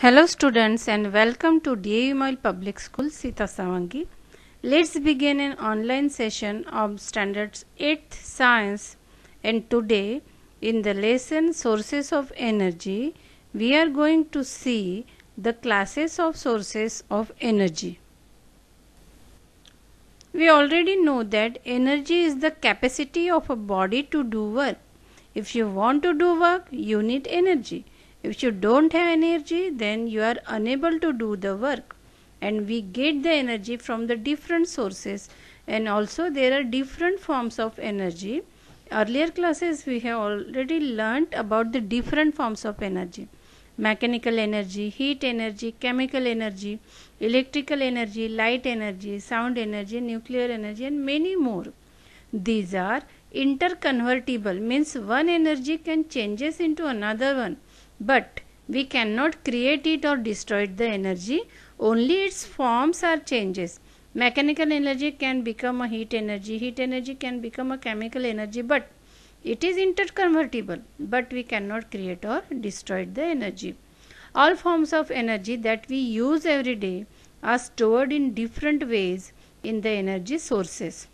Hello students and welcome to DAU Public School Sita Savangi. Let's begin an online session of Standards 8th Science, and today in the lesson Sources of Energy we are going to see the classes of sources of energy. We already know that energy is the capacity of a body to do work. If you want to do work, you need energy. If you don't have energy, then you are unable to do the work. And we get the energy from the different sources, and also there are different forms of energy. Earlier classes we have already learnt about the different forms of energy. Mechanical energy, heat energy, chemical energy, electrical energy, light energy, sound energy, nuclear energy, and many more. These are interconvertible, means one energy can changes into another one, but we cannot create it or destroy the energy, only its forms are changes. Mechanical energy can become a heat energy can become a chemical energy, but it is interconvertible, but we cannot create or destroy the energy. All forms of energy that we use every day are stored in different ways in the energy sources.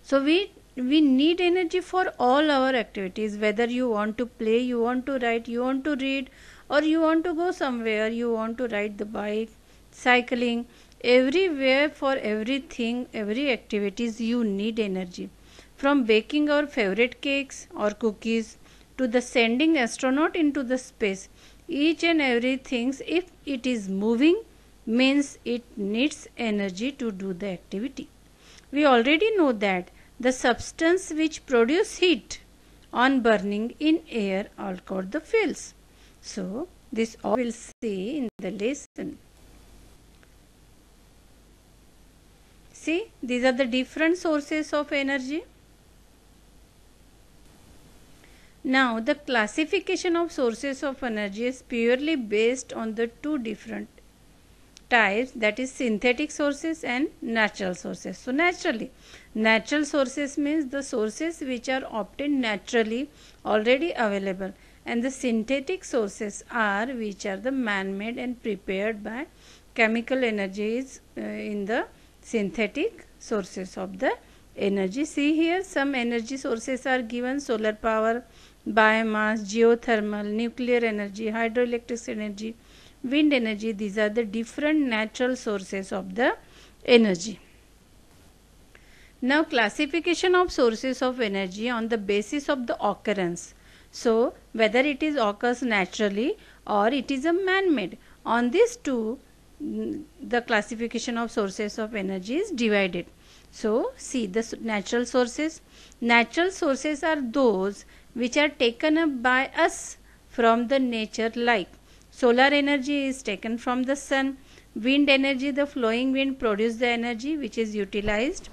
So we need energy for all our activities, whether you want to play, you want to write, you want to read, or you want to go somewhere, you want to ride the bike, cycling, everywhere, for everything, every activities you need energy. From baking our favorite cakes or cookies to the sending astronaut into the space, each and everything, if it is moving, means it needs energy to do the activity. We already know that the substance which produce heat on burning in air are called the fuels. So this all we will see in the lesson. See, these are the different sources of energy. Now the classification of sources of energy is purely based on the two different types, that is synthetic sources and natural sources. So natural sources means the sources which are obtained naturally, already available, and the synthetic sources are which are the man-made and prepared by chemical energies in the synthetic sources of the energy. See here, some energy sources are given: solar power, biomass, geothermal, nuclear energy, hydroelectric energy, wind energy. These are the different natural sources of the energy. Now classification of sources of energy on the basis of the occurrence. So whether it is occurs naturally or it is a man-made, on these two the classification of sources of energy is divided. So see the natural sources. Natural sources are those which are taken up by us from the nature, like solar energy is taken from the sun, wind energy, the flowing wind produce the energy which is utilized.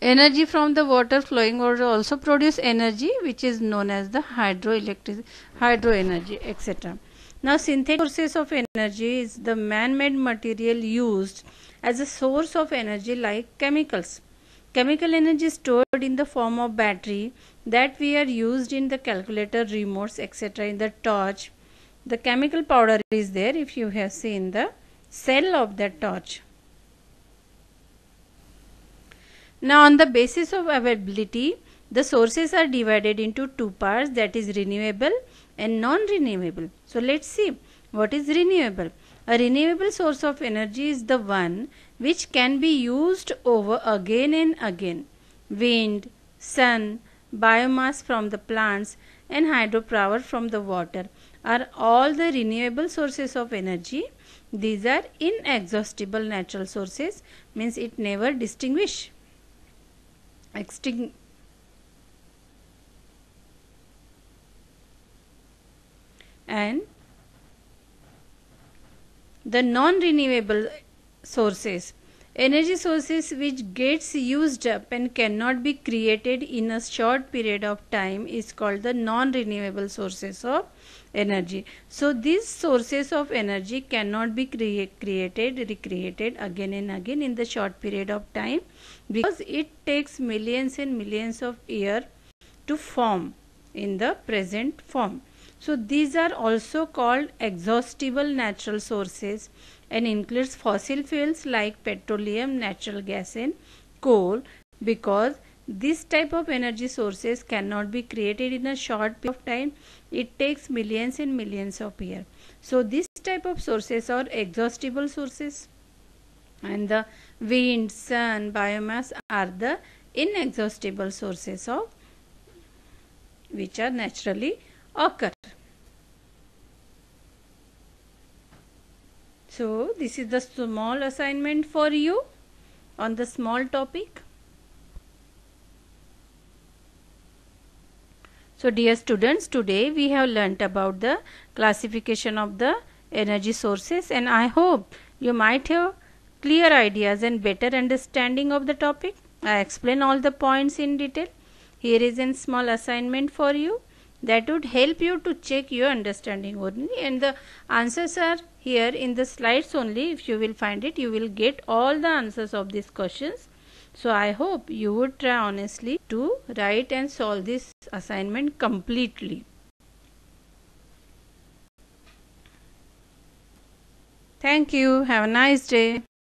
Energy from the water, flowing water also produce energy which is known as the hydro energy, etc. Now synthetic sources of energy is the man-made material used as a source of energy, like chemicals. Chemical energy is stored in the form of battery that we are used in the calculator, remotes, etc. in the torch. The chemical powder is there, if you have seen the cell of that torch. Now on the basis of availability, the sources are divided into two parts, that is renewable and non-renewable. So let's see what is renewable. A renewable source of energy is the one which can be used over again and again. Wind, sun, biomass from the plants, and hydropower from the water are all the renewable sources of energy. These are inexhaustible natural sources, means it never and the non-renewable sources, energy sources which gets used up and cannot be created in a short period of time, is called the non-renewable sources of energy. So these sources of energy cannot be recreated again and again in the short period of time, because it takes millions and millions of years to form in the present form. So these are also called exhaustible natural sources and includes fossil fuels like petroleum, natural gas and coal, because this type of energy sources cannot be created in a short period of time. It takes millions and millions of years. So this type of sources are exhaustible sources, and the wind, sun, biomass are the inexhaustible sources of which are naturally occur. So this is the small assignment for you on the small topic. So dear students, today we have learnt about the classification of the energy sources, and I hope you might have clear ideas and better understanding of the topic. I explain all the points in detail. Here is a small assignment for you that would help you to check your understanding only, and the answers are here in the slides only. If you will find it, you will get all the answers of these questions. So I hope you would try honestly to write and solve this assignment completely. Thank you. Have a nice day.